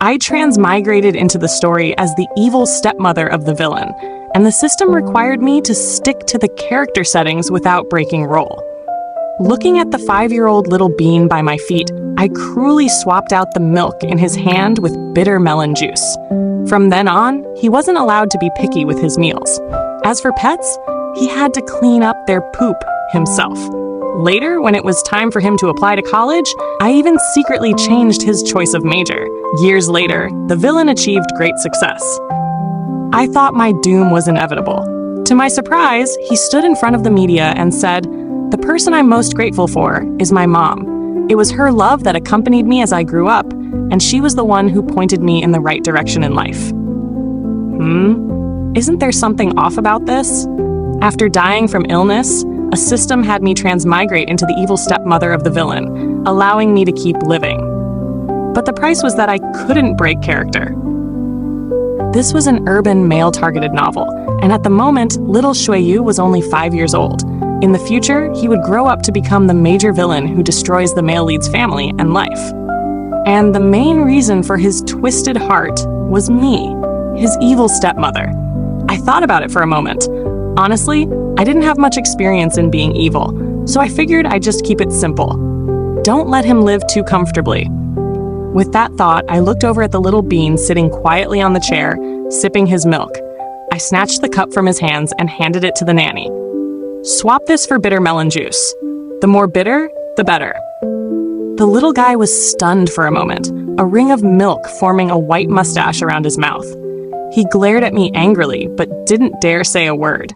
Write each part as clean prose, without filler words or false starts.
I transmigrated into the story as the evil stepmother of the villain, and the system required me to stick to the character settings without breaking role. Looking at the 5-year-old little bean by my feet, I cruelly swapped out the milk in his hand with bitter melon juice. From then on, he wasn't allowed to be picky with his meals. As for pets, he had to clean up their poop himself. Later, when it was time for him to apply to college, I even secretly changed his choice of major. Years later, the villain achieved great success. I thought my doom was inevitable. To my surprise, he stood in front of the media and said, "The person I'm most grateful for is my mom. It was her love that accompanied me as I grew up, and she was the one who pointed me in the right direction in life." Isn't there something off about this? After dying from illness, a system had me transmigrate into the evil stepmother of the villain, allowing me to keep living. But the price was that I couldn't break character. This was an urban, male-targeted novel, and at the moment, little Shuiyu was only 5 years old. In the future, he would grow up to become the major villain who destroys the male lead's family and life. And the main reason for his twisted heart was me, his evil stepmother. I thought about it for a moment. Honestly, I didn't have much experience in being evil, so I figured I'd just keep it simple. Don't let him live too comfortably. With that thought, I looked over at the little bean sitting quietly on the chair, sipping his milk. I snatched the cup from his hands and handed it to the nanny. "Swap this for bitter melon juice. The more bitter, the better." The little guy was stunned for a moment, a ring of milk forming a white mustache around his mouth. He glared at me angrily, but didn't dare say a word.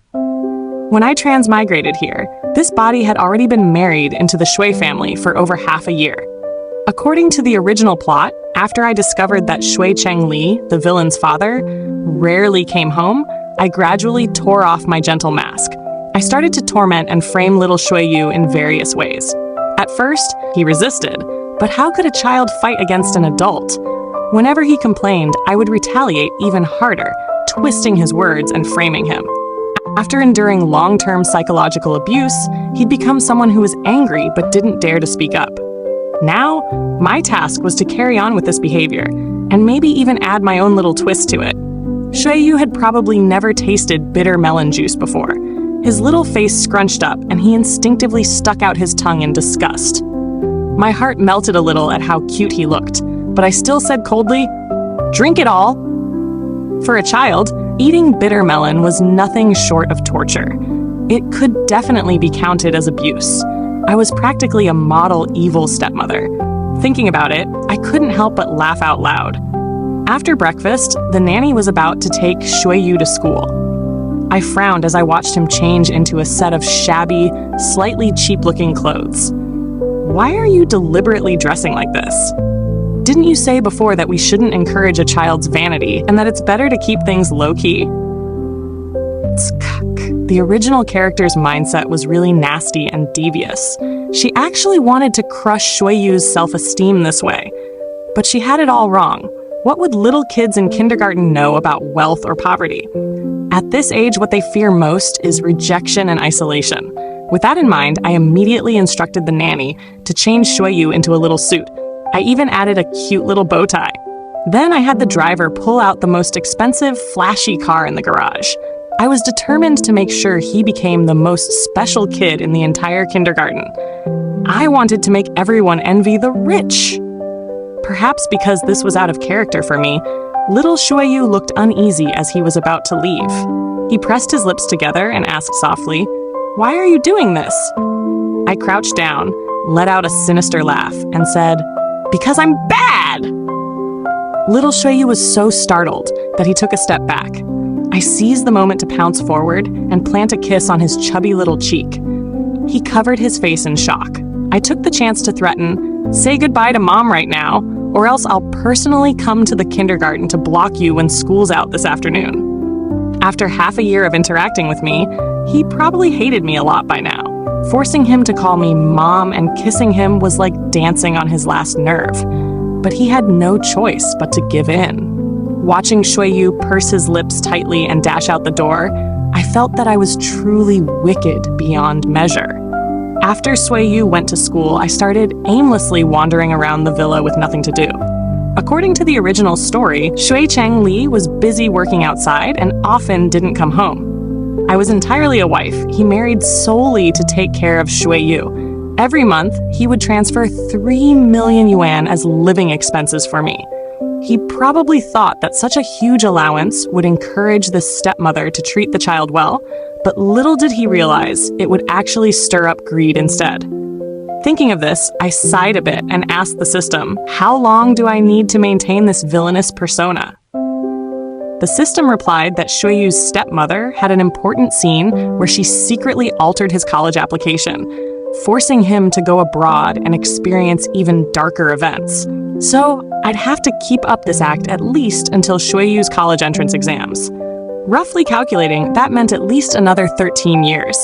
When I transmigrated here, this body had already been married into the Shui family for over half a year. According to the original plot, after I discovered that Shui Cheng Li, the villain's father, rarely came home, I gradually tore off my gentle mask. I started to torment and frame little Shuiyu in various ways. At first, he resisted, but how could a child fight against an adult? Whenever he complained, I would retaliate even harder, twisting his words and framing him. After enduring long-term psychological abuse, he'd become someone who was angry but didn't dare to speak up. Now, my task was to carry on with this behavior, and maybe even add my own little twist to it. Shuiyu had probably never tasted bitter melon juice before. His little face scrunched up, and he instinctively stuck out his tongue in disgust. My heart melted a little at how cute he looked, but I still said coldly, "Drink it all." For a child, eating bitter melon was nothing short of torture. It could definitely be counted as abuse. I was practically a model evil stepmother. Thinking about it, I couldn't help but laugh out loud. After breakfast, the nanny was about to take Shuiyu to school. I frowned as I watched him change into a set of shabby, slightly cheap-looking clothes. "Why are you deliberately dressing like this? Didn't you say before that we shouldn't encourage a child's vanity and that it's better to keep things low-key?" The original character's mindset was really nasty and devious. She actually wanted to crush Shuiyu's self-esteem this way. But she had it all wrong. What would little kids in kindergarten know about wealth or poverty? At this age, what they fear most is rejection and isolation. With that in mind, I immediately instructed the nanny to change Shuiyu into a little suit. I even added a cute little bow tie. Then I had the driver pull out the most expensive, flashy car in the garage. I was determined to make sure he became the most special kid in the entire kindergarten. I wanted to make everyone envy the rich. Perhaps because this was out of character for me, little Shuiyu looked uneasy as he was about to leave. He pressed his lips together and asked softly, "Why are you doing this?" I crouched down, let out a sinister laugh, and said, "Because I'm bad!" Little Shuiyu was so startled that he took a step back. I seized the moment to pounce forward and plant a kiss on his chubby little cheek. He covered his face in shock. I took the chance to threaten, "Say goodbye to Mom right now, or else I'll personally come to the kindergarten to block you when school's out this afternoon." After half a year of interacting with me, he probably hated me a lot by now. Forcing him to call me Mom and kissing him was like dancing on his last nerve. But he had no choice but to give in. Watching Shuiyu purse his lips tightly and dash out the door, I felt that I was truly wicked beyond measure. After Shuiyu went to school, I started aimlessly wandering around the villa with nothing to do. According to the original story, Shui Cheng Li was busy working outside and often didn't come home. I was entirely a wife. He married solely to take care of Shui Yu. Every month, he would transfer 3 million yuan as living expenses for me. He probably thought that such a huge allowance would encourage this stepmother to treat the child well, but little did he realize it would actually stir up greed instead. Thinking of this, I sighed a bit and asked the system, how long do I need to maintain this villainous persona? The system replied that Shuiyu's stepmother had an important scene where she secretly altered his college application, forcing him to go abroad and experience even darker events. So I'd have to keep up this act at least until Shuiyu's college entrance exams. Roughly calculating, that meant at least another 13 years.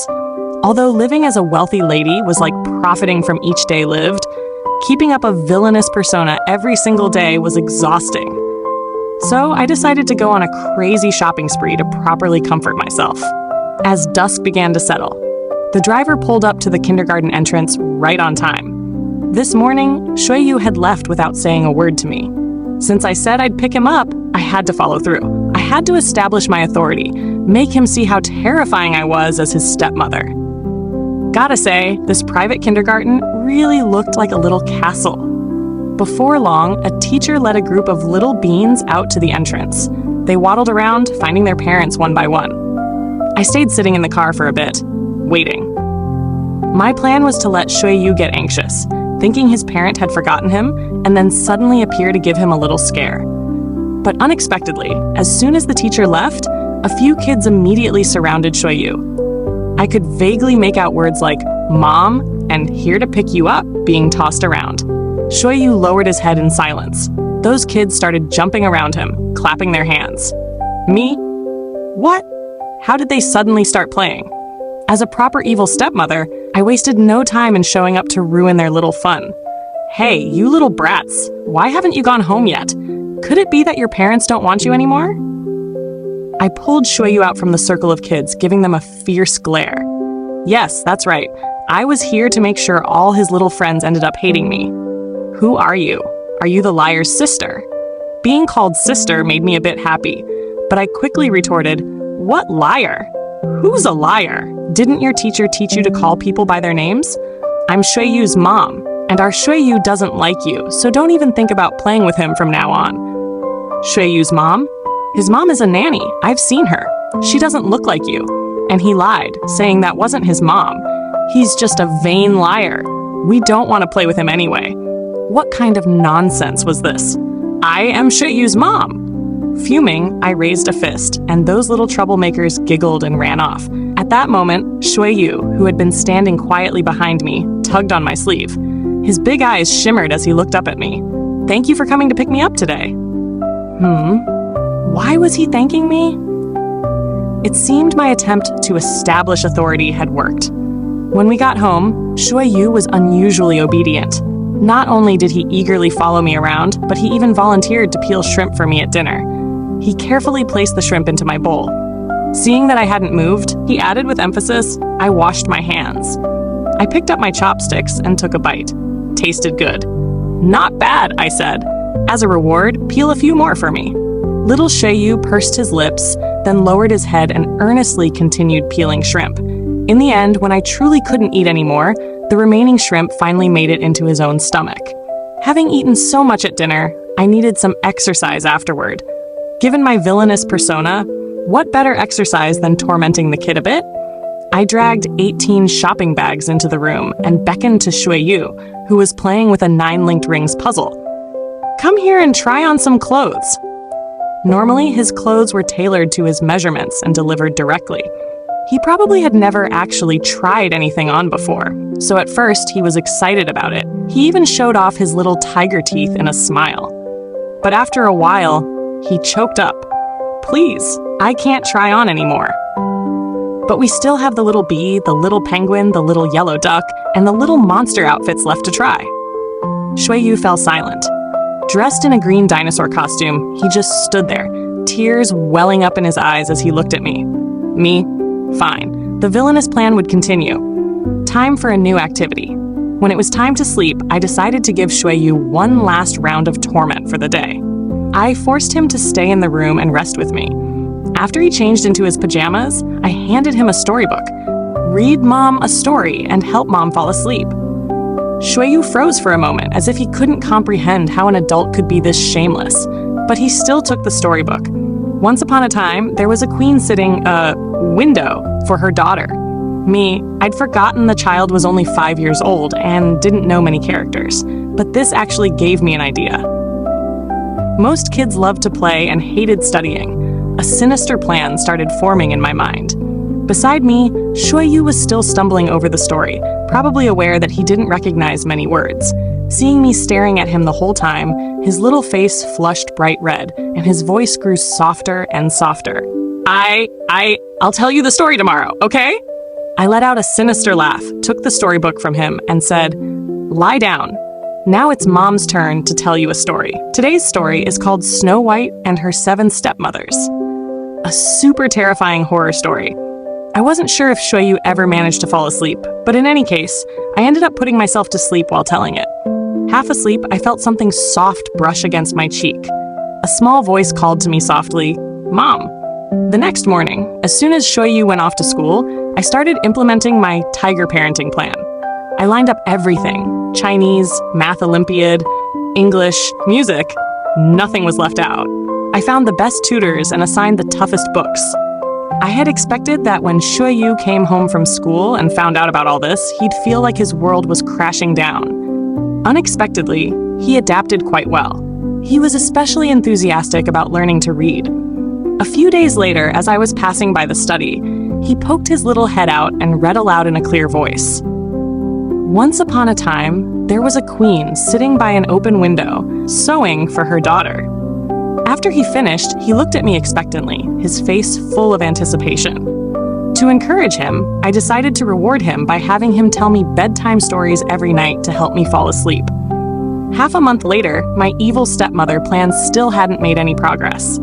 Although living as a wealthy lady was like profiting from each day lived, keeping up a villainous persona every single day was exhausting. So I decided to go on a crazy shopping spree to properly comfort myself. As dusk began to settle, the driver pulled up to the kindergarten entrance right on time. This morning, Shuiyu had left without saying a word to me. Since I said I'd pick him up, I had to follow through. I had to establish my authority, make him see how terrifying I was as his stepmother. Gotta say, this private kindergarten really looked like a little castle. Before long, a teacher led a group of little beans out to the entrance. They waddled around, finding their parents one by one. I stayed sitting in the car for a bit, waiting. My plan was to let Shuiyu get anxious, thinking his parent had forgotten him, and then suddenly appear to give him a little scare. But unexpectedly, as soon as the teacher left, a few kids immediately surrounded Shuiyu. I could vaguely make out words like "mom" and "here to pick you up" being tossed around. Shuiyu lowered his head in silence. Those kids started jumping around him, clapping their hands. Me? What? How did they suddenly start playing? As a proper evil stepmother, I wasted no time in showing up to ruin their little fun. Hey, you little brats, why haven't you gone home yet? Could it be that your parents don't want you anymore? I pulled Shuiyu out from the circle of kids, giving them a fierce glare. Yes, that's right. I was here to make sure all his little friends ended up hating me. Who are you? Are you the liar's sister? Being called sister made me a bit happy, but I quickly retorted, what liar? Who's a liar? Didn't your teacher teach you to call people by their names? I'm Shuiyu's mom, and our Shuiyu doesn't like you, so don't even think about playing with him from now on. Shuiyu's mom? His mom is a nanny. I've seen her. She doesn't look like you. And he lied, saying that wasn't his mom. He's just a vain liar. We don't want to play with him anyway. What kind of nonsense was this? I am Shuiyu's mom. Fuming, I raised a fist, and those little troublemakers giggled and ran off. At that moment, Shuiyu, who had been standing quietly behind me, tugged on my sleeve. His big eyes shimmered as he looked up at me. Thank you for coming to pick me up today. Why was he thanking me? It seemed my attempt to establish authority had worked. When we got home, Shuiyu was unusually obedient. Not only did he eagerly follow me around, but he even volunteered to peel shrimp for me at dinner. He carefully placed the shrimp into my bowl. Seeing that I hadn't moved, he added with emphasis, I washed my hands. I picked up my chopsticks and took a bite. Tasted good. Not bad, I said. As a reward, peel a few more for me. Little Shuiyu pursed his lips, then lowered his head and earnestly continued peeling shrimp. In the end, when I truly couldn't eat anymore, the remaining shrimp finally made it into his own stomach. Having eaten so much at dinner, I needed some exercise afterward. Given my villainous persona, what better exercise than tormenting the kid a bit? I dragged 18 shopping bags into the room and beckoned to Shuiyu, who was playing with a 9-linked rings puzzle. Come here and try on some clothes. Normally, his clothes were tailored to his measurements and delivered directly. He probably had never actually tried anything on before, so at first he was excited about it. He even showed off his little tiger teeth in a smile. But after a while, he choked up. Please, I can't try on anymore. But we still have the little bee, the little penguin, the little yellow duck, and the little monster outfits left to try. Shuiyu fell silent. Dressed in a green dinosaur costume, he just stood there, tears welling up in his eyes as he looked at me. Me? Fine. The villainous plan would continue. Time for a new activity. When it was time to sleep, I decided to give Shuiyu one last round of torment for the day. I forced him to stay in the room and rest with me. After he changed into his pajamas, I handed him a storybook. Read Mom a story and help Mom fall asleep. Shuiyu froze for a moment, as if he couldn't comprehend how an adult could be this shameless, but he still took the storybook. Once upon a time, there was a queen sitting, window for her daughter. Me, I'd forgotten the child was only 5 years old and didn't know many characters, but this actually gave me an idea. Most kids loved to play and hated studying. A sinister plan started forming in my mind. Beside me, Shuiyu was still stumbling over the story, probably aware that he didn't recognize many words. Seeing me staring at him the whole time, his little face flushed bright red, and his voice grew softer and softer. I'll tell you the story tomorrow, okay? I let out a sinister laugh, took the storybook from him, and said, "Lie down. Now it's Mom's turn to tell you a story." Today's story is called Snow White and Her 7 Stepmothers. A super terrifying horror story. I wasn't sure if Shuiyu ever managed to fall asleep, but in any case, I ended up putting myself to sleep while telling it. Half asleep, I felt something soft brush against my cheek. A small voice called to me softly, "Mom." The next morning, as soon as Shuiyu went off to school, I started implementing my tiger parenting plan. I lined up everything: Chinese, Math Olympiad, English, music. Nothing was left out. I found the best tutors and assigned the toughest books. I had expected that when Shuiyu came home from school and found out about all this, he'd feel like his world was crashing down. Unexpectedly, he adapted quite well. He was especially enthusiastic about learning to read. A few days later, as I was passing by the study, he poked his little head out and read aloud in a clear voice. Once upon a time, there was a queen sitting by an open window, sewing for her daughter. After he finished, he looked at me expectantly, his face full of anticipation. To encourage him, I decided to reward him by having him tell me bedtime stories every night to help me fall asleep. Half a month later, my evil stepmother plan still hadn't made any progress.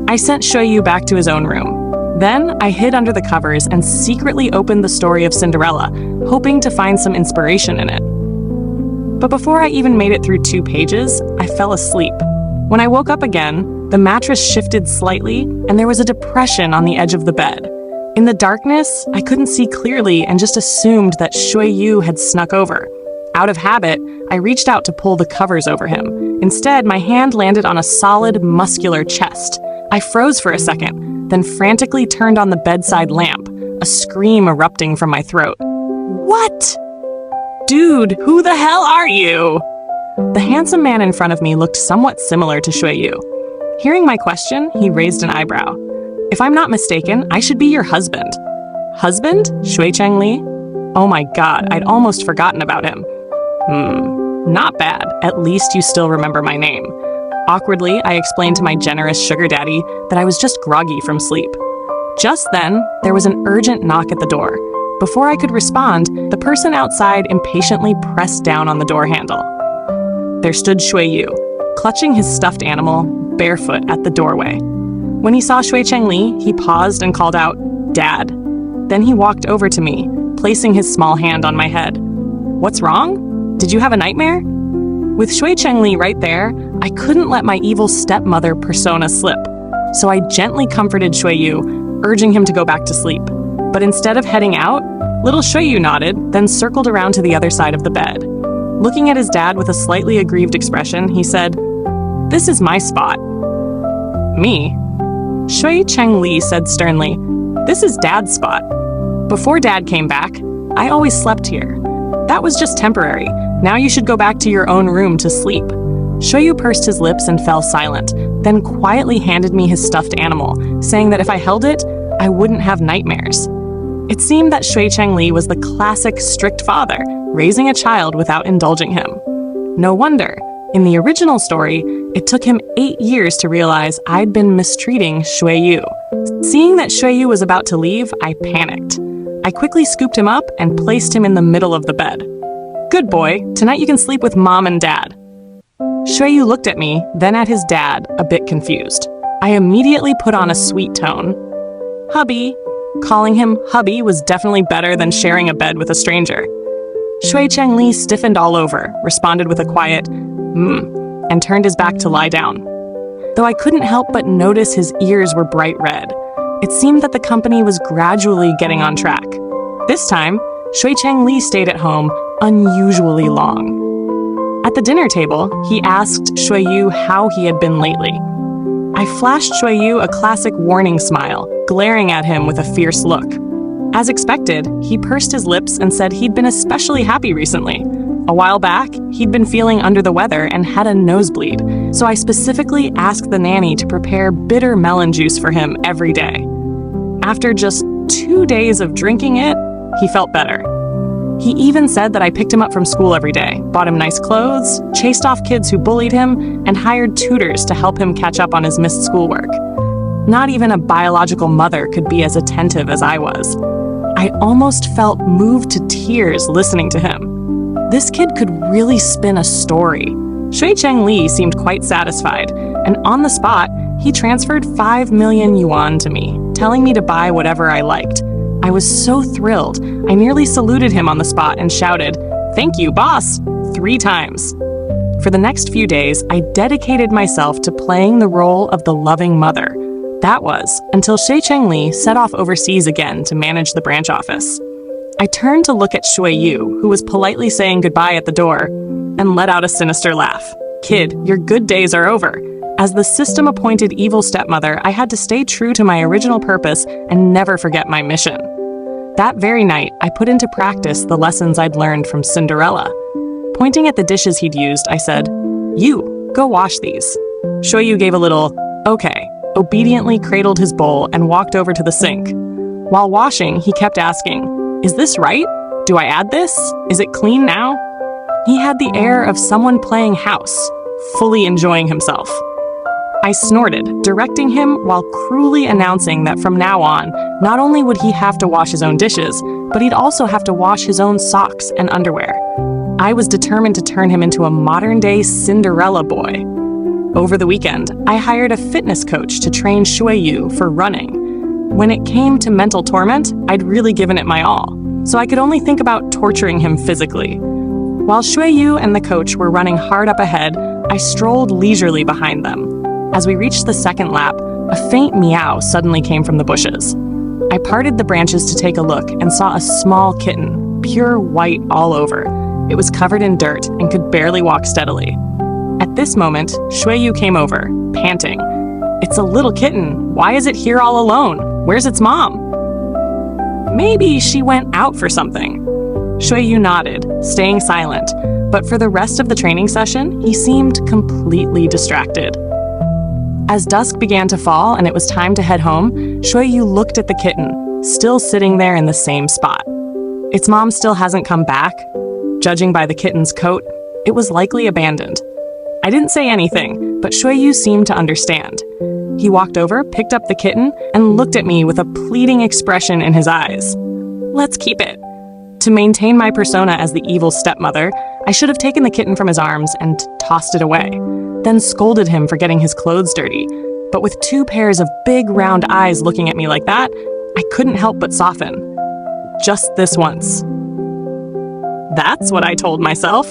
I sent Shuiyu back to his own room. Then I hid under the covers and secretly opened the story of Cinderella, hoping to find some inspiration in it. But before I even made it through 2 pages, I fell asleep. When I woke up again, the mattress shifted slightly and there was a depression on the edge of the bed. In the darkness, I couldn't see clearly and just assumed that Shuiyu had snuck over. Out of habit, I reached out to pull the covers over him. Instead, my hand landed on a solid, muscular chest. I froze for a second, then frantically turned on the bedside lamp, a scream erupting from my throat. "What? Dude, who the hell are you?" The handsome man in front of me looked somewhat similar to Shuiyu. Hearing my question, he raised an eyebrow. "If I'm not mistaken, I should be your husband." "Husband? Shui Chengli?" Oh my god, I'd almost forgotten about him. Not bad. At least you still remember my name. Awkwardly, I explained to my generous sugar daddy that I was just groggy from sleep. Just then, there was an urgent knock at the door. Before I could respond, the person outside impatiently pressed down on the door handle. There stood Shuiyu, clutching his stuffed animal, barefoot at the doorway. When he saw Shui Chengli, he paused and called out, "Dad." Then he walked over to me, placing his small hand on my head. "What's wrong? Did you have a nightmare?" With Shui Chengli right there, I couldn't let my evil stepmother persona slip. So I gently comforted Shuiyu, urging him to go back to sleep. But instead of heading out, little Shuiyu nodded, then circled around to the other side of the bed. Looking at his dad with a slightly aggrieved expression, he said, "This is my spot." "Me?" Shui Chengli said sternly, "This is Dad's spot. Before Dad came back, I always slept here. That was just temporary. Now you should go back to your own room to sleep." Shuiyu pursed his lips and fell silent, then quietly handed me his stuffed animal, saying that if I held it, I wouldn't have nightmares. It seemed that Shui Chengli was the classic strict father, raising a child without indulging him. No wonder. In the original story, it took him 8 years to realize I'd been mistreating Shuiyu. Seeing that Shuiyu was about to leave, I panicked. I quickly scooped him up and placed him in the middle of the bed. "Good boy, tonight you can sleep with Mom and Dad." Shuiyu looked at me, then at his dad, a bit confused. I immediately put on a sweet tone. "Hubby." Calling him hubby was definitely better than sharing a bed with a stranger. Shui Chengli stiffened all over, responded with a quiet, and turned his back to lie down. Though I couldn't help but notice his ears were bright red, it seemed that the company was gradually getting on track. This time, Shui Chengli stayed at home unusually long. At the dinner table, he asked Shui Yu how he had been lately. I flashed Shui Yu a classic warning smile, glaring at him with a fierce look. As expected, he pursed his lips and said he'd been especially happy recently. A while back, he'd been feeling under the weather and had a nosebleed, so I specifically asked the nanny to prepare bitter melon juice for him every day. After just 2 days of drinking it, he felt better. He even said that I picked him up from school every day, bought him nice clothes, chased off kids who bullied him, and hired tutors to help him catch up on his missed schoolwork. Not even a biological mother could be as attentive as I was. I almost felt moved to tears listening to him. This kid could really spin a story. Shui Chengli seemed quite satisfied, and on the spot, he transferred 5 million yuan to me, telling me to buy whatever I liked. I was so thrilled, I nearly saluted him on the spot and shouted, "Thank you, boss," 3 times. For the next few days, I dedicated myself to playing the role of the loving mother. That was until Shui Chengli set off overseas again to manage the branch office. I turned to look at Shui Yu, who was politely saying goodbye at the door, and let out a sinister laugh. "Kid, your good days are over." As the system-appointed evil stepmother, I had to stay true to my original purpose and never forget my mission. That very night, I put into practice the lessons I'd learned from Cinderella. Pointing at the dishes he'd used, I said, "You, go wash these." Shui Yu gave a little, "Okay," obediently cradled his bowl and walked over to the sink. While washing, he kept asking, "Is this right? Do I add this? Is it clean now?" He had the air of someone playing house, fully enjoying himself. I snorted, directing him while cruelly announcing that from now on, not only would he have to wash his own dishes, but he'd also have to wash his own socks and underwear. I was determined to turn him into a modern-day Cinderella boy. Over the weekend, I hired a fitness coach to train Shui Yu for running. When it came to mental torment, I'd really given it my all, so I could only think about torturing him physically. While Shui Yu and the coach were running hard up ahead, I strolled leisurely behind them. As we reached the second lap, a faint meow suddenly came from the bushes. I parted the branches to take a look and saw a small kitten, pure white all over. It was covered in dirt and could barely walk steadily. At this moment, Shui Yu came over, panting. "It's a little kitten. Why is it here all alone? Where's its mom?" "Maybe she went out for something." Shui Yu nodded, staying silent, but for the rest of the training session, he seemed completely distracted. As dusk began to fall and it was time to head home, Shui Yu looked at the kitten, still sitting there in the same spot. Its mom still hasn't come back. Judging by the kitten's coat, it was likely abandoned. I didn't say anything, but Shui Yu seemed to understand. He walked over, picked up the kitten, and looked at me with a pleading expression in his eyes. "Let's keep it." To maintain my persona as the evil stepmother, I should have taken the kitten from his arms and tossed it away, then scolded him for getting his clothes dirty. But with 2 pairs of big round eyes looking at me like that, I couldn't help but soften. Just this once. That's what I told myself.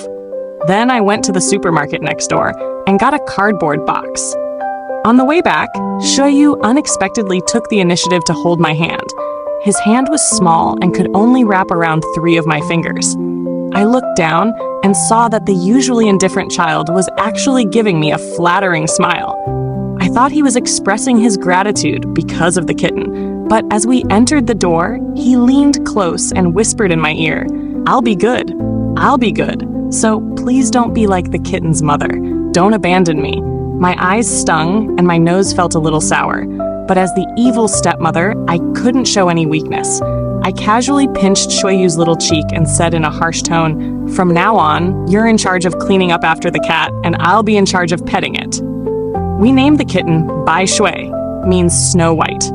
Then I went to the supermarket next door and got a cardboard box. On the way back, Shui Yu unexpectedly took the initiative to hold my hand. His hand was small and could only wrap around 3 of my fingers. I looked down and saw that the usually indifferent child was actually giving me a flattering smile. I thought he was expressing his gratitude because of the kitten, but as we entered the door, he leaned close and whispered in my ear, "I'll be good. I'll be good. So please don't be like the kitten's mother. Don't abandon me." My eyes stung and my nose felt a little sour, but as the evil stepmother, I couldn't show any weakness. I casually pinched Shui Yu's little cheek and said in a harsh tone, "From now on, you're in charge of cleaning up after the cat, and I'll be in charge of petting it." We named the kitten Bai Shui, means Snow White.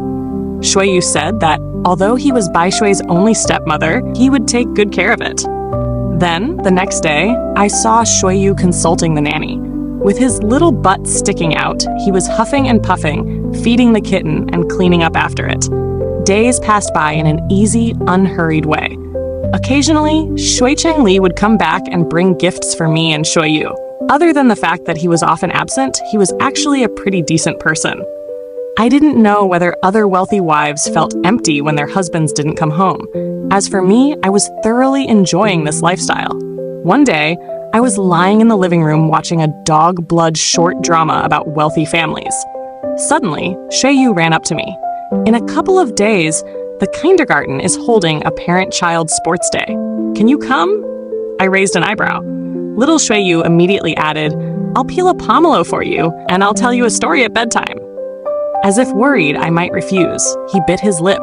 Shui Yu said that although he was Bai Shui's only stepmother, he would take good care of it. Then, the next day, I saw Shui Yu consulting the nanny. With his little butt sticking out, he was huffing and puffing, feeding the kitten and cleaning up after it. Days passed by in an easy, unhurried way. Occasionally, Shui Cheng Li would come back and bring gifts for me and Shui Yu. Other than the fact that he was often absent, he was actually a pretty decent person. I didn't know whether other wealthy wives felt empty when their husbands didn't come home. As for me, I was thoroughly enjoying this lifestyle. One day, I was lying in the living room watching a dog blood short drama about wealthy families. Suddenly, Shui Yu ran up to me. In a couple of days, the kindergarten is holding a parent-child sports day. Can you come? I raised an eyebrow. Little Shui Yu immediately added, I'll peel a pomelo for you, and I'll tell you a story at bedtime. As if worried I might refuse, he bit his lip,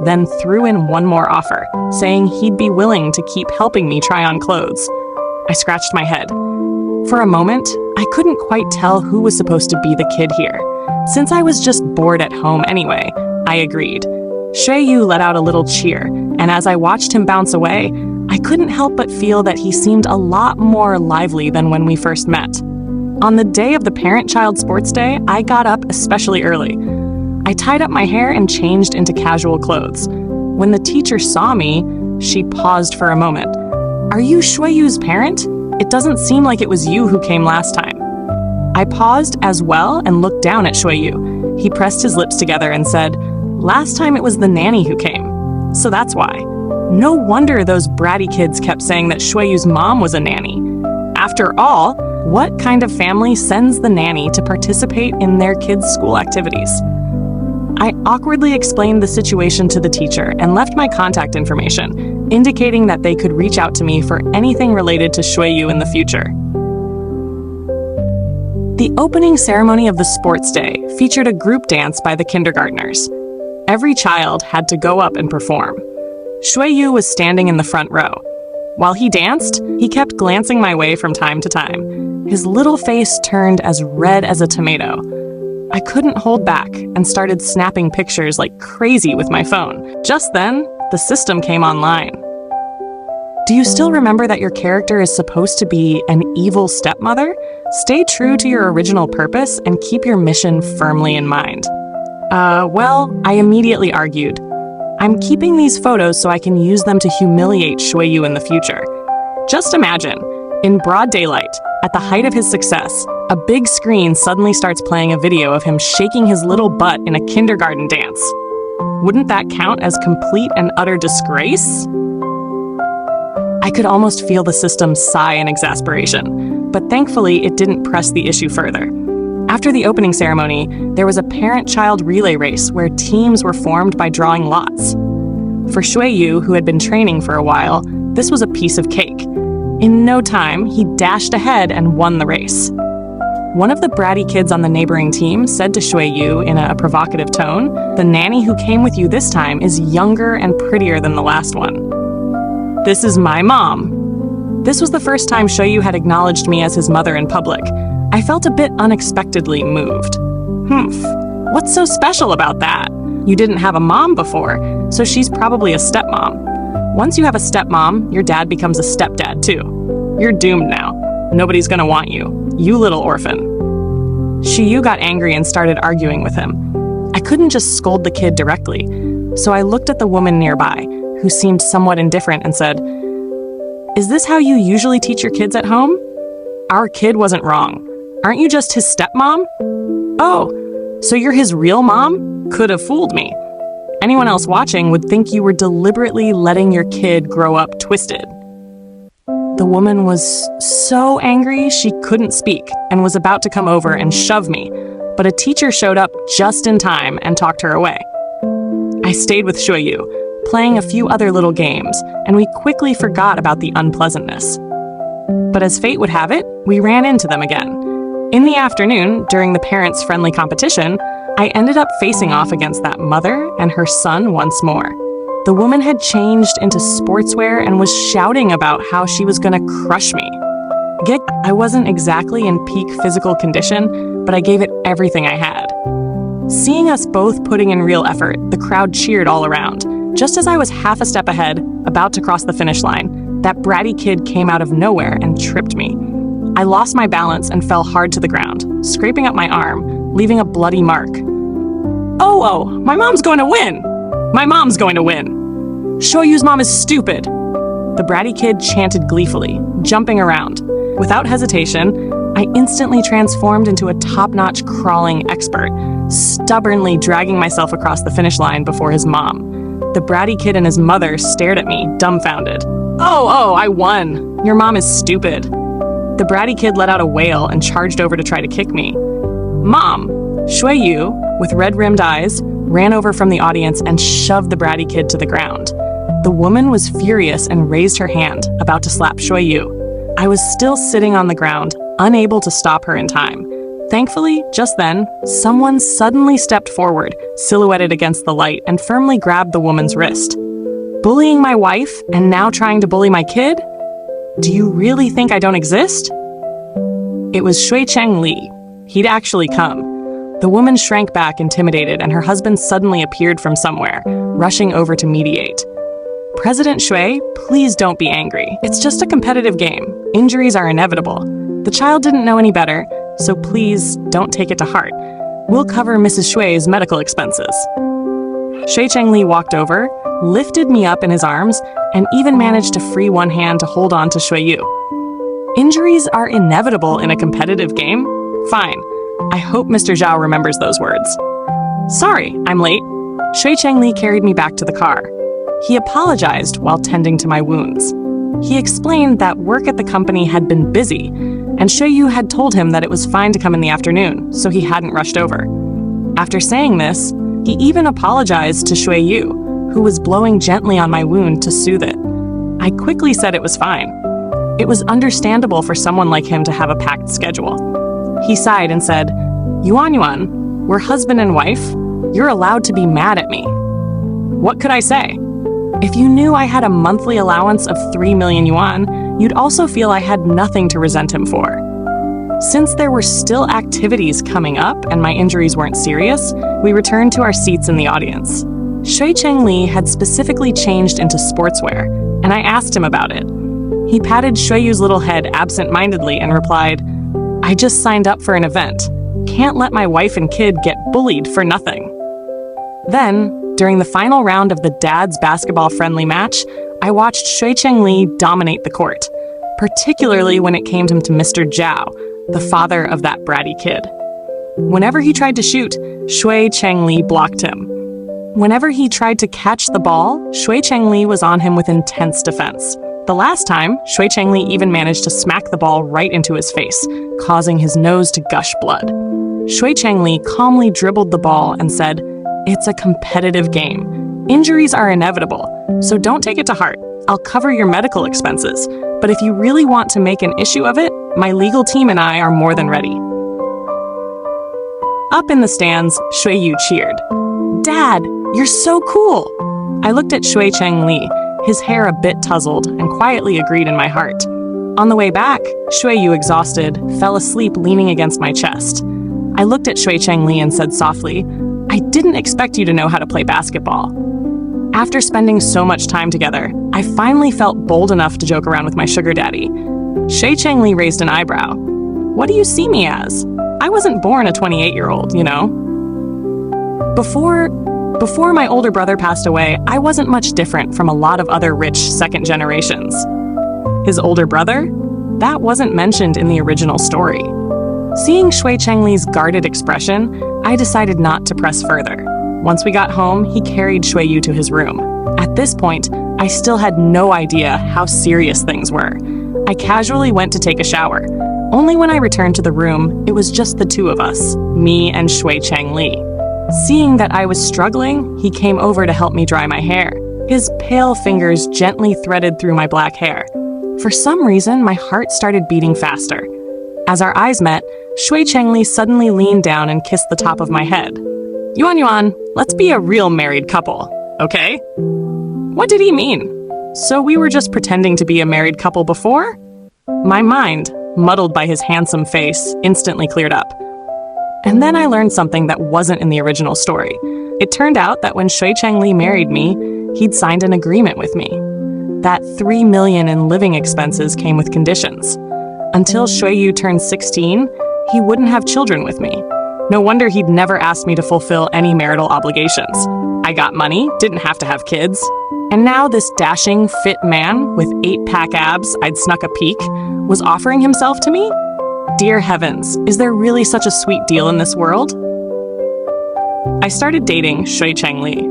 then threw in one more offer, saying he'd be willing to keep helping me try on clothes. I scratched my head. For a moment, I couldn't quite tell who was supposed to be the kid here. Since I was just bored at home anyway, I agreed. Shui Yu let out a little cheer, and as I watched him bounce away, I couldn't help but feel that he seemed a lot more lively than when we first met. On the day of the parent-child sports day, I got up especially early. I tied up my hair and changed into casual clothes. When the teacher saw me, she paused for a moment. Are you Shui Yu's parent? It doesn't seem like it was you who came last time. I paused as well and looked down at Shui Yu. He pressed his lips together and said, Last time it was the nanny who came. So that's why. No wonder those bratty kids kept saying that Shui Yu's mom was a nanny. After all, what kind of family sends the nanny to participate in their kids' school activities? I awkwardly explained the situation to the teacher and left my contact information, indicating that they could reach out to me for anything related to Shui Yu in the future. The opening ceremony of the sports day featured a group dance by the kindergartners. Every child had to go up and perform. Shui Yu was standing in the front row. While he danced, he kept glancing my way from time to time. His little face turned as red as a tomato. I couldn't hold back and started snapping pictures like crazy with my phone. Just then, the system came online. Do you still remember that your character is supposed to be an evil stepmother? Stay true to your original purpose and keep your mission firmly in mind. Well, I immediately argued. I'm keeping these photos so I can use them to humiliate Shui Yu in the future. Just imagine, in broad daylight, at the height of his success, a big screen suddenly starts playing a video of him shaking his little butt in a kindergarten dance. Wouldn't that count as complete and utter disgrace? I could almost feel the system sigh in exasperation, but thankfully it didn't press the issue further. After the opening ceremony, there was a parent-child relay race where teams were formed by drawing lots. For Shui Yu, who had been training for a while, this was a piece of cake. In no time, he dashed ahead and won the race. One of the bratty kids on the neighboring team said to Shui Yu in a provocative tone, "The nanny who came with you this time is younger and prettier than the last one." This is my mom. This was the first time Shui Yu had acknowledged me as his mother in public. I felt a bit unexpectedly moved. What's so special about that? You didn't have a mom before, so she's probably a stepmom. Once you have a stepmom, your dad becomes a stepdad too. You're doomed now. Nobody's gonna want you. You little orphan. Shui Yu got angry and started arguing with him. I couldn't just scold the kid directly, so I looked at the woman nearby, who seemed somewhat indifferent, and said, "Is this how you usually teach your kids at home? Our kid wasn't wrong. Aren't you just his stepmom? Oh, so you're his real mom? Could have fooled me. Anyone else watching would think you were deliberately letting your kid grow up twisted." The woman was so angry she couldn't speak and was about to come over and shove me, but a teacher showed up just in time and talked her away. I stayed with Shui Yu, playing a few other little games, and we quickly forgot about the unpleasantness. But as fate would have it, we ran into them again. In the afternoon, during the parents' friendly competition, I ended up facing off against that mother and her son once more. The woman had changed into sportswear and was shouting about how she was gonna crush me. I wasn't exactly in peak physical condition, but I gave it everything I had. Seeing us both putting in real effort, the crowd cheered all around. Just as I was half a step ahead, about to cross the finish line, that bratty kid came out of nowhere and tripped me. I lost my balance and fell hard to the ground, scraping up my arm, leaving a bloody mark. Oh, my mom's going to win! My mom's going to win! Shui Yu's mom is stupid! The bratty kid chanted gleefully, jumping around. Without hesitation, I instantly transformed into a top-notch crawling expert, stubbornly dragging myself across the finish line before his mom. The bratty kid and his mother stared at me, dumbfounded. Oh, I won. Your mom is stupid. The bratty kid let out a wail and charged over to try to kick me. Mom! Shui Yu, with red-rimmed eyes, ran over from the audience and shoved the bratty kid to the ground. The woman was furious and raised her hand, about to slap Shui Yu. I was still sitting on the ground, unable to stop her in time. Thankfully, just then, someone suddenly stepped forward, silhouetted against the light, and firmly grabbed the woman's wrist. Bullying my wife and now trying to bully my kid? Do you really think I don't exist? It was Shui Cheng Li. He'd actually come. The woman shrank back, intimidated, and her husband suddenly appeared from somewhere, rushing over to mediate. President Shui, please don't be angry. It's just a competitive game. Injuries are inevitable. The child didn't know any better, so please don't take it to heart. We'll cover Mrs. Shui's medical expenses. Shui Cheng Li walked over, lifted me up in his arms, and even managed to free one hand to hold on to Shui Yu. Injuries are inevitable in a competitive game? Fine. I hope Mr. Zhao remembers those words. Sorry, I'm late. Shui Cheng Li carried me back to the car. He apologized while tending to my wounds. He explained that work at the company had been busy, and Shui Yu had told him that it was fine to come in the afternoon, so he hadn't rushed over. After saying this, he even apologized to Shui Yu, who was blowing gently on my wound to soothe it. I quickly said it was fine. It was understandable for someone like him to have a packed schedule. He sighed and said, Yuan, we're husband and wife. You're allowed to be mad at me. What could I say? If you knew I had a monthly allowance of 3 million yuan, you'd also feel I had nothing to resent him for. Since there were still activities coming up and my injuries weren't serious, we returned to our seats in the audience. Shui Cheng Li had specifically changed into sportswear, and I asked him about it. He patted Shui Yu's little head absent-mindedly and replied, I just signed up for an event. Can't let my wife and kid get bullied for nothing. Then, during the final round of the dad's basketball-friendly match, I watched Shui Cheng Li dominate the court, particularly when it came to Mr. Zhao, the father of that bratty kid. Whenever he tried to shoot, Shui Cheng Li blocked him. Whenever he tried to catch the ball, Shui Cheng Li was on him with intense defense. The last time, Shui Cheng Li even managed to smack the ball right into his face, causing his nose to gush blood. Shui Cheng Li calmly dribbled the ball and said, It's a competitive game. Injuries are inevitable, so don't take it to heart. I'll cover your medical expenses, but if you really want to make an issue of it, my legal team and I are more than ready. Up in the stands, Shui Yu cheered. Dad, you're so cool! I looked at Shui Cheng Li, his hair a bit tousled, and quietly agreed in my heart. On the way back, Shui Yu, exhausted, fell asleep leaning against my chest. I looked at Shui Cheng Li and said softly, I didn't expect you to know how to play basketball. After spending so much time together, I finally felt bold enough to joke around with my sugar daddy. Shui Cheng Li raised an eyebrow. What do you see me as? I wasn't born a 28-year-old, you know? Before my older brother passed away, I wasn't much different from a lot of other rich second generations. His older brother? That wasn't mentioned in the original story. Seeing Shui Cheng Li's guarded expression, I decided not to press further. Once we got home, he carried Shui Yu to his room. At this point, I still had no idea how serious things were. I casually went to take a shower. Only when I returned to the room, it was just the two of us, me and Shui Cheng Li. Seeing that I was struggling, he came over to help me dry my hair. His pale fingers gently threaded through my black hair. For some reason, my heart started beating faster. As our eyes met, Shui Cheng Li suddenly leaned down and kissed the top of my head. Yuan, let's be a real married couple, okay? What did he mean? So we were just pretending to be a married couple before? My mind, muddled by his handsome face, instantly cleared up. And then I learned something that wasn't in the original story. It turned out that when Shui Cheng Li married me, he'd signed an agreement with me. That 3 million in living expenses came with conditions. Until Shui Yu turned 16, he wouldn't have children with me. No wonder he'd never asked me to fulfill any marital obligations. I got money, didn't have to have kids. And now this dashing, fit man with 8-pack abs I'd snuck a peek was offering himself to me? Dear heavens, is there really such a sweet deal in this world? I started dating Shui Changli.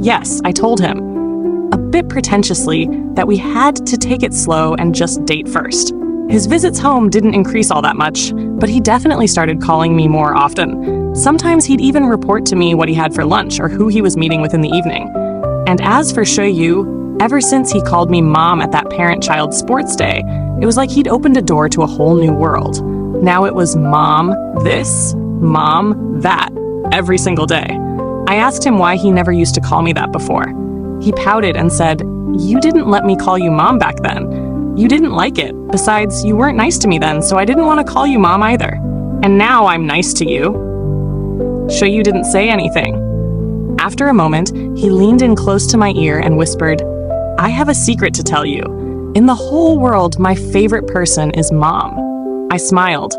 Yes, I told him, a bit pretentiously, that we had to take it slow and just date first. His visits home didn't increase all that much, but he definitely started calling me more often. Sometimes he'd even report to me what he had for lunch or who he was meeting with in the evening. And as for Shui Yu, ever since he called me mom at that parent-child sports day, it was like he'd opened a door to a whole new world. Now it was mom this, mom that, every single day. I asked him why he never used to call me that before. He pouted and said, "You didn't let me call you mom back then. You didn't like it. Besides, you weren't nice to me then, so I didn't want to call you mom either. And now I'm nice to you." Shui Yu didn't say anything. After a moment, he leaned in close to my ear and whispered, "I have a secret to tell you. In the whole world, my favorite person is mom." I smiled.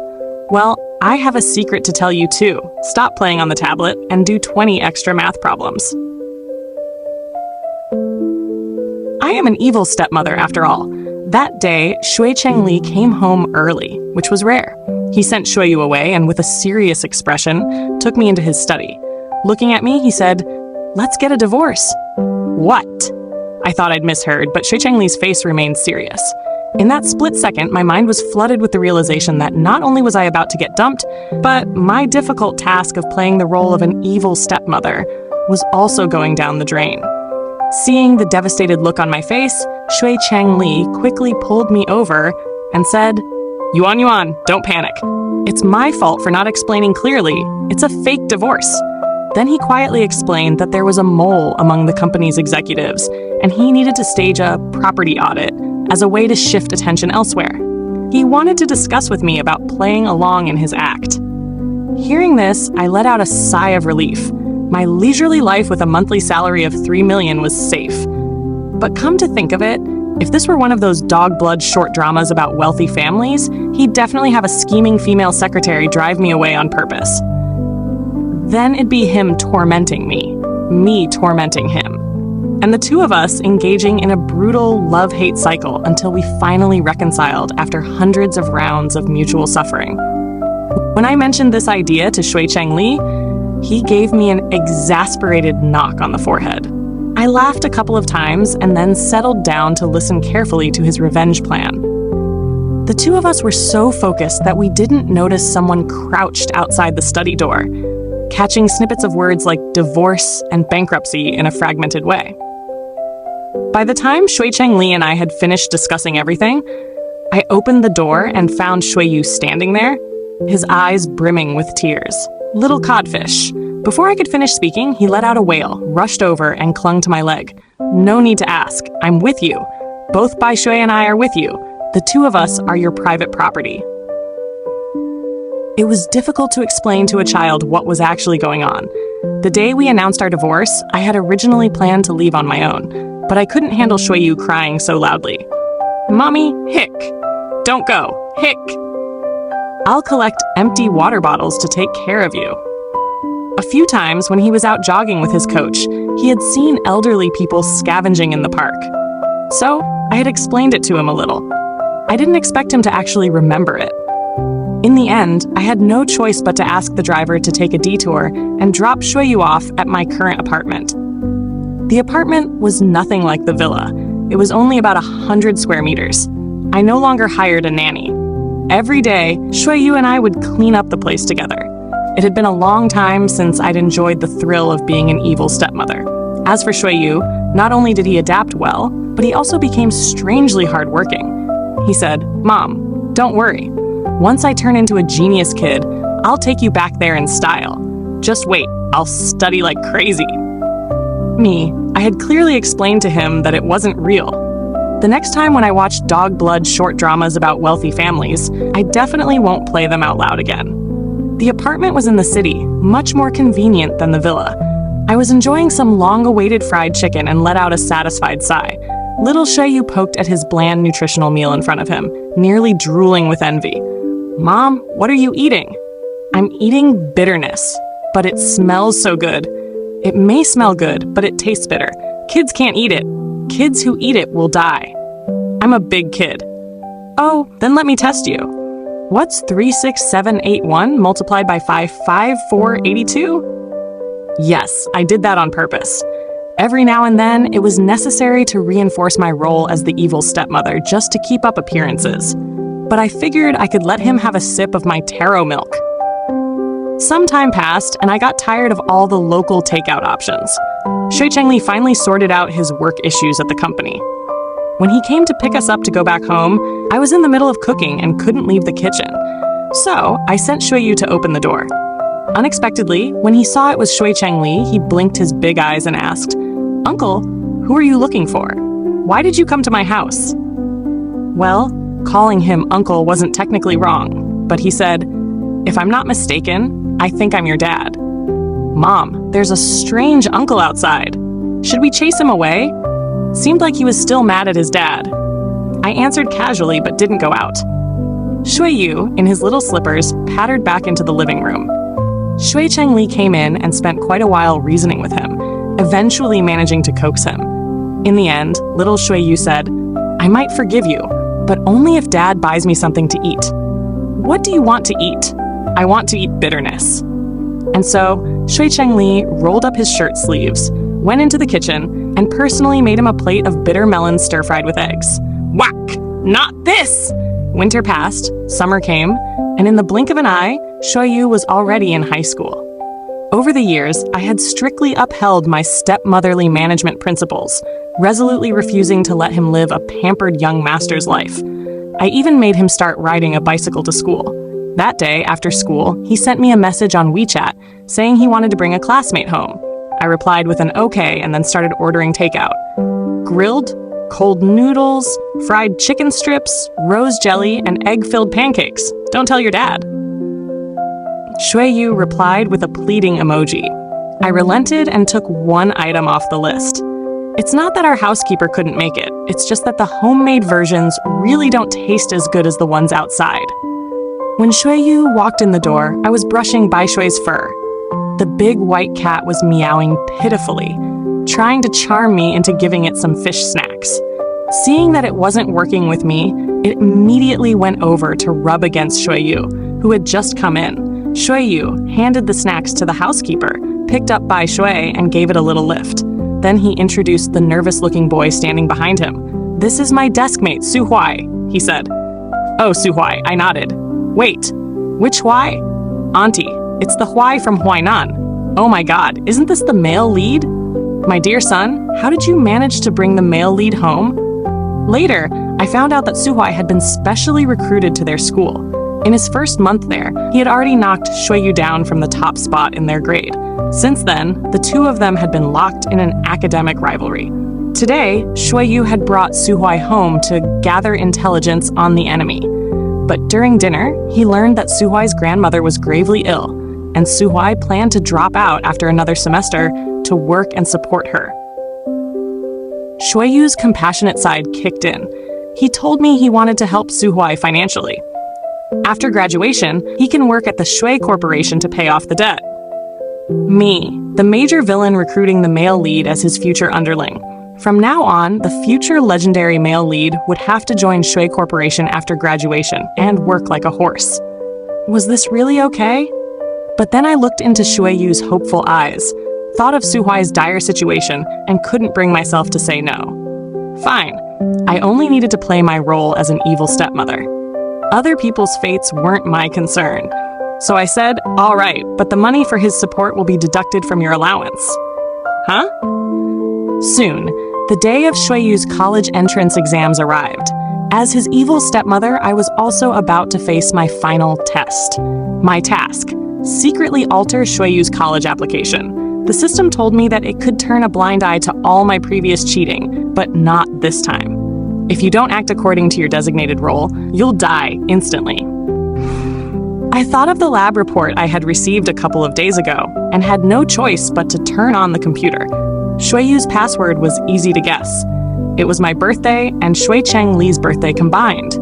"Well, I have a secret to tell you too. Stop playing on the tablet and do 20 extra math problems." I am an evil stepmother after all. That day, Shui Changli came home early, which was rare. He sent Shui Yu away and with a serious expression, took me into his study. Looking at me, he said, "Let's get a divorce." What? I thought I'd misheard, but Shui Changli's face remained serious. In that split second, my mind was flooded with the realization that not only was I about to get dumped, but my difficult task of playing the role of an evil stepmother was also going down the drain. Seeing the devastated look on my face, Shui Changli quickly pulled me over and said, Yuan, don't panic. It's my fault for not explaining clearly. It's a fake divorce." Then he quietly explained that there was a mole among the company's executives, and he needed to stage a property audit as a way to shift attention elsewhere. He wanted to discuss with me about playing along in his act. Hearing this, I let out a sigh of relief. My leisurely life with a monthly salary of $3 million was safe. But come to think of it, if this were one of those dog blood short dramas about wealthy families, he'd definitely have a scheming female secretary drive me away on purpose. Then it'd be him tormenting me tormenting him. And the two of us engaging in a brutal love-hate cycle until we finally reconciled after hundreds of rounds of mutual suffering. When I mentioned this idea to Shui Changli, he gave me an exasperated knock on the forehead. I laughed a couple of times and then settled down to listen carefully to his revenge plan. The two of us were so focused that we didn't notice someone crouched outside the study door, catching snippets of words like divorce and bankruptcy in a fragmented way. By the time Shui Changli and I had finished discussing everything, I opened the door and found Shui Yu standing there, his eyes brimming with tears. Little codfish. Before I could finish speaking, he let out a wail, rushed over, and clung to my leg. "No need to ask. I'm with you. Both Bai Shui and I are with you. The two of us are your private property." It was difficult to explain to a child what was actually going on. The day we announced our divorce, I had originally planned to leave on my own, but I couldn't handle Shui Yu crying so loudly. "Mommy, hick. Don't go. Hick. I'll collect empty water bottles to take care of you." A few times when he was out jogging with his coach, he had seen elderly people scavenging in the park. So I had explained it to him a little. I didn't expect him to actually remember it. In the end, I had no choice but to ask the driver to take a detour and drop Shui Yu off at my current apartment. The apartment was nothing like the villa. It was only about 100 square meters. I no longer hired a nanny. Every day, Shui Yu and I would clean up the place together. It had been a long time since I'd enjoyed the thrill of being an evil stepmother. As for Shui Yu, not only did he adapt well, but he also became strangely hardworking. He said, "Mom, don't worry. Once I turn into a genius kid, I'll take you back there in style. Just wait, I'll study like crazy." I had clearly explained to him that it wasn't real. The next time when I watch dog blood short dramas about wealthy families, I definitely won't play them out loud again. The apartment was in the city, much more convenient than the villa. I was enjoying some long-awaited fried chicken and let out a satisfied sigh. Little Shui Yu poked at his bland nutritional meal in front of him, nearly drooling with envy. "Mom, what are you eating?" "I'm eating bitterness, but it smells so good." "It may smell good, but it tastes bitter. Kids can't eat it. Kids who eat it will die. I'm a big kid. Oh, then let me test you. What's 36781 multiplied by 55482? Yes, I did that on purpose. Every now and then, it was necessary to reinforce my role as the evil stepmother just to keep up appearances. But I figured I could let him have a sip of my taro milk. Some time passed, and I got tired of all the local takeout options. Shui Chengli finally sorted out his work issues at the company. When he came to pick us up to go back home, I was in the middle of cooking and couldn't leave the kitchen. So I sent Shui Yu to open the door. Unexpectedly, when he saw it was Shui Chengli, he blinked his big eyes and asked, "Uncle, who are you looking for? Why did you come to my house?" Well, calling him uncle wasn't technically wrong, but he said, "If I'm not mistaken, I think I'm your dad." "Mom, there's a strange uncle outside. Should we chase him away?" Seemed like he was still mad at his dad. I answered casually but didn't go out. Shui Yu, in his little slippers, pattered back into the living room. Shui Chengli came in and spent quite a while reasoning with him, eventually managing to coax him. In the end, little Shui Yu said, "I might forgive you, but only if Dad buys me something to eat." "What do you want to eat?" "I want to eat bitterness." And so, Shui Chengli rolled up his shirt sleeves, went into the kitchen, and personally made him a plate of bitter melon stir-fried with eggs. Whack! Not this! Winter passed, summer came, and in the blink of an eye, Shui Yu was already in high school. Over the years, I had strictly upheld my stepmotherly management principles, resolutely refusing to let him live a pampered young master's life. I even made him start riding a bicycle to school. That day, after school, he sent me a message on WeChat saying he wanted to bring a classmate home. I replied with an okay and then started ordering takeout. Grilled, cold noodles, fried chicken strips, rose jelly, and egg-filled pancakes. Don't tell your dad. Shui Yu replied with a pleading emoji. I relented and took one item off the list. It's not that our housekeeper couldn't make it, it's just that the homemade versions really don't taste as good as the ones outside. When Shui Yu walked in the door, I was brushing Bai Shui's fur. The big white cat was meowing pitifully, trying to charm me into giving it some fish snacks. Seeing that it wasn't working with me, it immediately went over to rub against Shui Yu, who had just come in. Shui Yu handed the snacks to the housekeeper, picked up Bai Shui, and gave it a little lift. Then he introduced the nervous-looking boy standing behind him. "This is my deskmate, Su Huai," he said. "Oh, Su Huai," I nodded. "Wait, which Huai?" "Auntie, it's the Huai from Huainan." "Oh my god, isn't this the male lead?" "My dear son, how did you manage to bring the male lead home?" Later, I found out that Su Huai had been specially recruited to their school. In his first month there, he had already knocked Shui Yu down from the top spot in their grade. Since then, the two of them had been locked in an academic rivalry. Today, Shui Yu had brought Su Huai home to gather intelligence on the enemy. But during dinner, he learned that Su Huai's grandmother was gravely ill, and Su Huai planned to drop out after another semester to work and support her. Shui Yu's compassionate side kicked in. He told me he wanted to help Su Huai financially. After graduation, he can work at the Shui Corporation to pay off the debt. Me, the major villain recruiting the male lead as his future underling. From now on, the future legendary male lead would have to join Shui Corporation after graduation and work like a horse. Was this really okay? But then I looked into Shui Yu's hopeful eyes, thought of Su Huai's dire situation, and couldn't bring myself to say no. Fine. I only needed to play my role as an evil stepmother. Other people's fates weren't my concern. So I said, "All right, but the money for his support will be deducted from your allowance." Huh? Soon, the day of Shui Yu's college entrance exams arrived. As his evil stepmother, I was also about to face my final test. My task: secretly alter Shui Yu's college application. The system told me that it could turn a blind eye to all my previous cheating, but not this time. If you don't act according to your designated role, you'll die instantly. I thought of the lab report I had received a couple of days ago, and had no choice but to turn on the computer. Shui Yu's password was easy to guess. It was my birthday and Shui Cheng Li's birthday combined.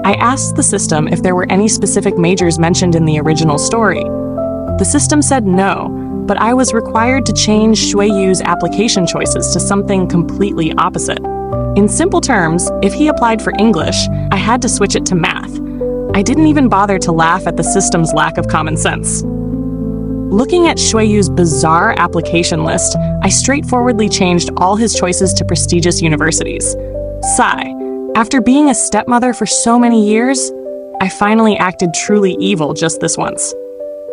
I asked the system if there were any specific majors mentioned in the original story. The system said no, but I was required to change Shui Yu's application choices to something completely opposite. In simple terms, if he applied for English, I had to switch it to math. I didn't even bother to laugh at the system's lack of common sense. Looking at Shui Yu's bizarre application list, I straightforwardly changed all his choices to prestigious universities. Sigh. After being a stepmother for so many years, I finally acted truly evil just this once.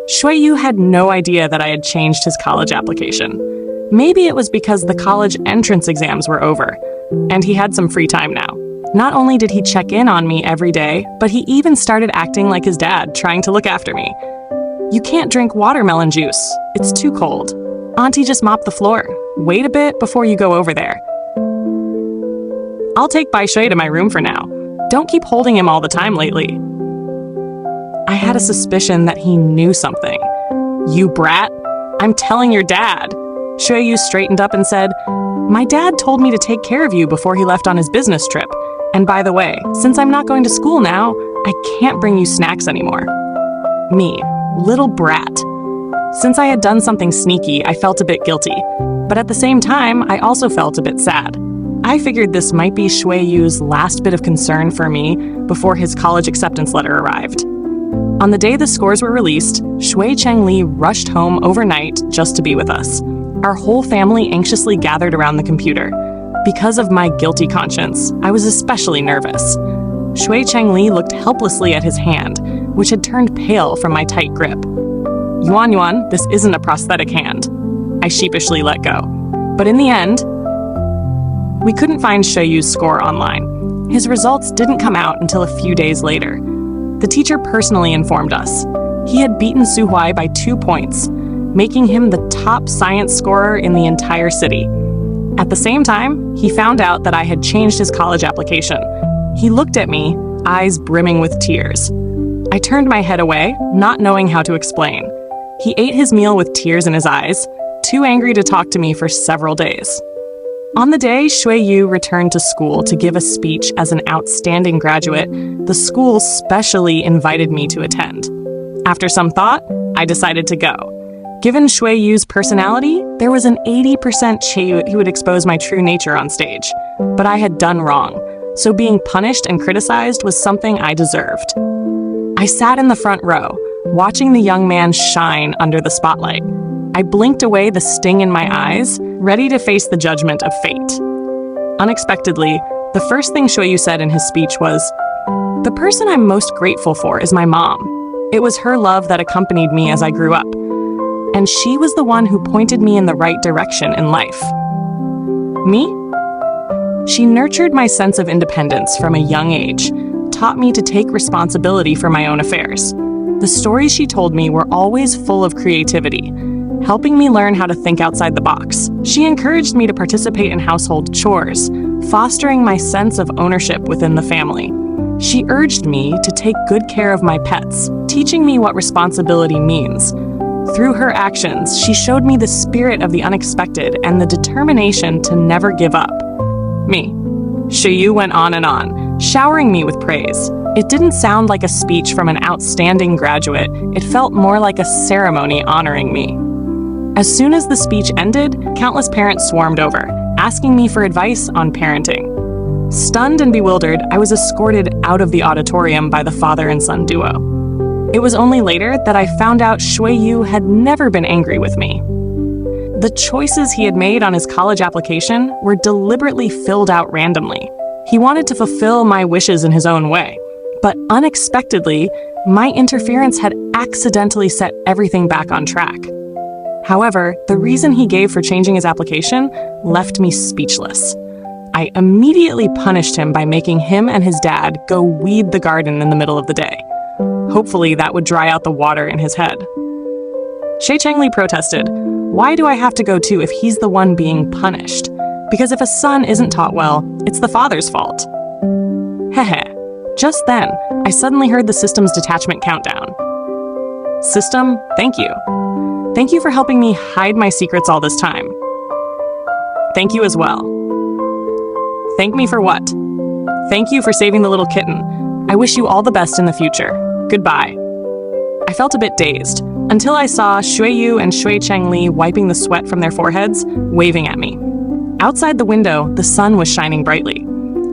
Shui Yu had no idea that I had changed his college application. Maybe it was because the college entrance exams were over, and he had some free time now. Not only did he check in on me every day, but he even started acting like his dad, trying to look after me. You can't drink watermelon juice. It's too cold. Auntie just mopped the floor. Wait a bit before you go over there. I'll take Bai Shui to my room for now. Don't keep holding him all the time lately. I had a suspicion that he knew something. You brat, I'm telling your dad. Shui Yu straightened up and said, my dad told me to take care of you before he left on his business trip. And by the way, since I'm not going to school now, I can't bring you snacks anymore. Me, little brat. Since I had done something sneaky, I felt a bit guilty. But at the same time, I also felt a bit sad. I figured this might be Shui Yu's last bit of concern for me before his college acceptance letter arrived. On the day the scores were released, Shui Chengli rushed home overnight just to be with us. Our whole family anxiously gathered around the computer. Because of my guilty conscience, I was especially nervous. Shui Chengli looked helplessly at his hand, which had turned pale from my tight grip. Yuan, this isn't a prosthetic hand. I sheepishly let go. But in the end, we couldn't find Shui Yu's score online. His results didn't come out until a few days later. The teacher personally informed us. He had beaten Su Huai by 2 points, making him the top science scorer in the entire city. At the same time, he found out that I had changed his college application. He looked at me, eyes brimming with tears. I turned my head away, not knowing how to explain. He ate his meal with tears in his eyes, too angry to talk to me for several days. On the day Shui Yu returned to school to give a speech as an outstanding graduate, the school specially invited me to attend. After some thought, I decided to go. Given Shui Yu's personality, there was an 80% chance he would expose my true nature on stage. But I had done wrong, so being punished and criticized was something I deserved. I sat in the front row, watching the young man shine under the spotlight. I blinked away the sting in my eyes, ready to face the judgment of fate. Unexpectedly, the first thing Shui Yu said in his speech was, "The person I'm most grateful for is my mom. It was her love that accompanied me as I grew up. And she was the one who pointed me in the right direction in life." Me? She nurtured my sense of independence from a young age, taught me to take responsibility for my own affairs. The stories she told me were always full of creativity, helping me learn how to think outside the box. She encouraged me to participate in household chores, fostering my sense of ownership within the family. She urged me to take good care of my pets, teaching me what responsibility means. Through her actions, she showed me the spirit of the unexpected and the determination to never give up. Me. Shui Yu went on, showering me with praise. It didn't sound like a speech from an outstanding graduate. It felt more like a ceremony honoring me. As soon as the speech ended, countless parents swarmed over, asking me for advice on parenting. Stunned and bewildered, I was escorted out of the auditorium by the father and son duo. It was only later that I found out Shui Yu had never been angry with me. The choices he had made on his college application were deliberately filled out randomly. He wanted to fulfill my wishes in his own way. But unexpectedly, my interference had accidentally set everything back on track. However, the reason he gave for changing his application left me speechless. I immediately punished him by making him and his dad go weed the garden in the middle of the day. Hopefully that would dry out the water in his head. Shui Chengli protested, "Why do I have to go too if he's the one being punished? Because if a son isn't taught well, it's the father's fault." Hehe. Just then, I suddenly heard the system's detachment countdown. System, thank you. Thank you for helping me hide my secrets all this time. Thank you as well. Thank me for what? Thank you for saving the little kitten. I wish you all the best in the future. Goodbye. I felt a bit dazed, until I saw Xueyu and Shui Chengli wiping the sweat from their foreheads, waving at me. Outside the window, the sun was shining brightly.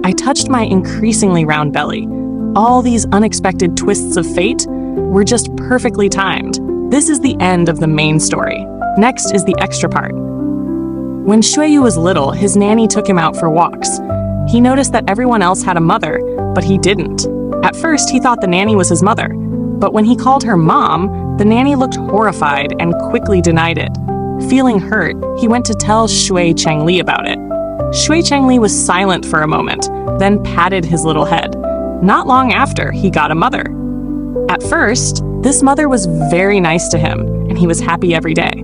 I touched my increasingly round belly. All these unexpected twists of fate were just perfectly timed. This is the end of the main story. Next is the extra part. When Xueyu was little, his nanny took him out for walks. He noticed that everyone else had a mother, but he didn't. At first, he thought the nanny was his mother, but when he called her mom, the nanny looked horrified and quickly denied it. Feeling hurt, he went to tell Shui Chengli about it. Shui Chengli was silent for a moment, then patted his little head. Not long after, he got a mother. At first, this mother was very nice to him, and he was happy every day.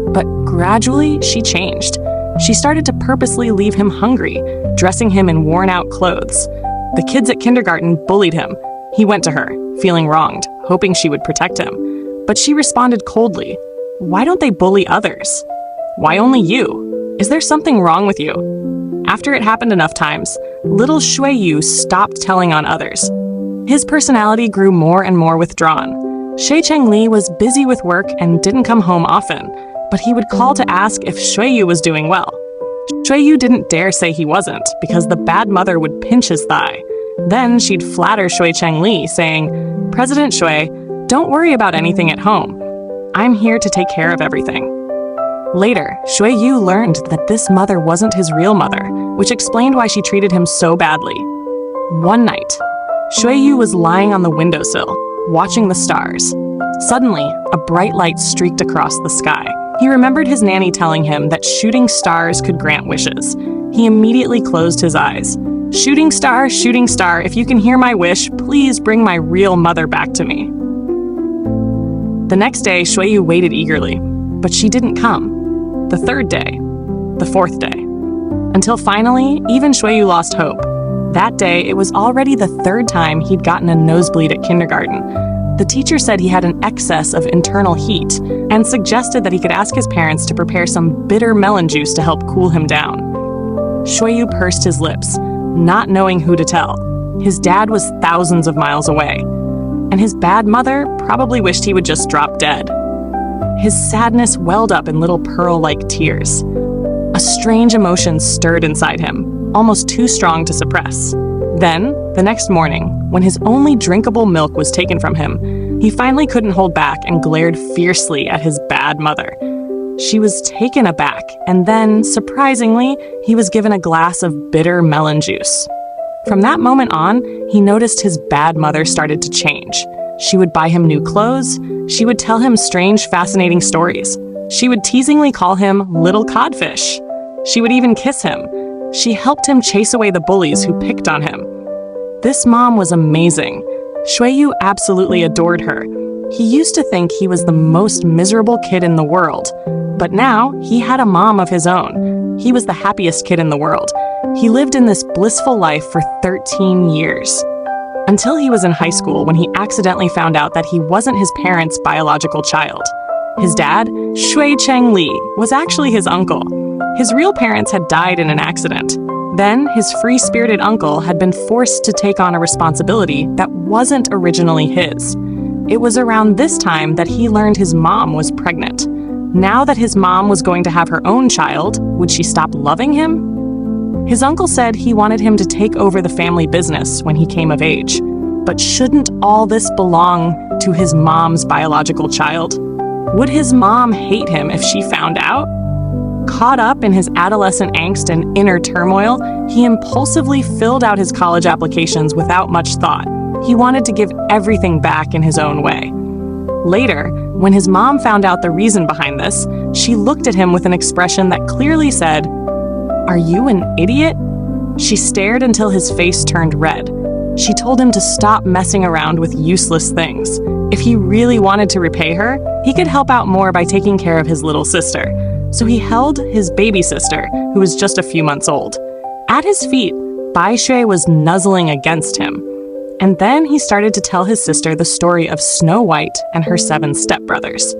But gradually, she changed. She started to purposely leave him hungry, dressing him in worn-out clothes. The kids at kindergarten bullied him. He went to her, feeling wronged, hoping she would protect him. But she responded coldly. Why don't they bully others? Why only you? Is there something wrong with you? After it happened enough times, little Xueyu stopped telling on others. His personality grew more and more withdrawn. Shui Chengli was busy with work and didn't come home often, but he would call to ask if Xueyu was doing well. Xueyu didn't dare say he wasn't, because the bad mother would pinch his thigh. Then she'd flatter Shui Chengli, saying, "President Shui, don't worry about anything at home. I'm here to take care of everything." Later, Xueyu learned that this mother wasn't his real mother, which explained why she treated him so badly. One night, Xueyu was lying on the windowsill, watching the stars. Suddenly, a bright light streaked across the sky. He remembered his nanny telling him that shooting stars could grant wishes. He immediately closed his eyes. Shooting star, if you can hear my wish, please bring my real mother back to me." The next day, Xueyu waited eagerly, but she didn't come. The third day, the fourth day, until finally, even Xueyu lost hope. That day, it was already the third time he'd gotten a nosebleed at kindergarten. The teacher said he had an excess of internal heat and suggested that he could ask his parents to prepare some bitter melon juice to help cool him down. Xueyu pursed his lips, not knowing who to tell. His dad was thousands of miles away, and his bad mother probably wished he would just drop dead. His sadness welled up in little pearl-like tears. A strange emotion stirred inside him, almost too strong to suppress. Then, the next morning, when his only drinkable milk was taken from him, he finally couldn't hold back and glared fiercely at his bad mother. She was taken aback, and then, surprisingly, he was given a glass of bitter melon juice. From that moment on, he noticed his bad mother started to change. She would buy him new clothes. She would tell him strange, fascinating stories. She would teasingly call him Little Codfish. She would even kiss him. She helped him chase away the bullies who picked on him. This mom was amazing. Xueyu absolutely adored her. He used to think he was the most miserable kid in the world, but now he had a mom of his own. He was the happiest kid in the world. He lived in this blissful life for 13 years. Until he was in high school when he accidentally found out that he wasn't his parents' biological child. His dad, Shui Chengli, was actually his uncle. His real parents had died in an accident. Then, his free-spirited uncle had been forced to take on a responsibility that wasn't originally his. It was around this time that he learned his mom was pregnant. Now that his mom was going to have her own child, would she stop loving him? His uncle said he wanted him to take over the family business when he came of age. But shouldn't all this belong to his mom's biological child? Would his mom hate him if she found out? Caught up in his adolescent angst and inner turmoil, he impulsively filled out his college applications without much thought. He wanted to give everything back in his own way. Later, when his mom found out the reason behind this, she looked at him with an expression that clearly said, "Are you an idiot?" She stared until his face turned red. She told him to stop messing around with useless things. If he really wanted to repay her, he could help out more by taking care of his little sister. So he held his baby sister, who was just a few months old. At his feet, Bai Shui was nuzzling against him. And then he started to tell his sister the story of Snow White and her 7 stepbrothers.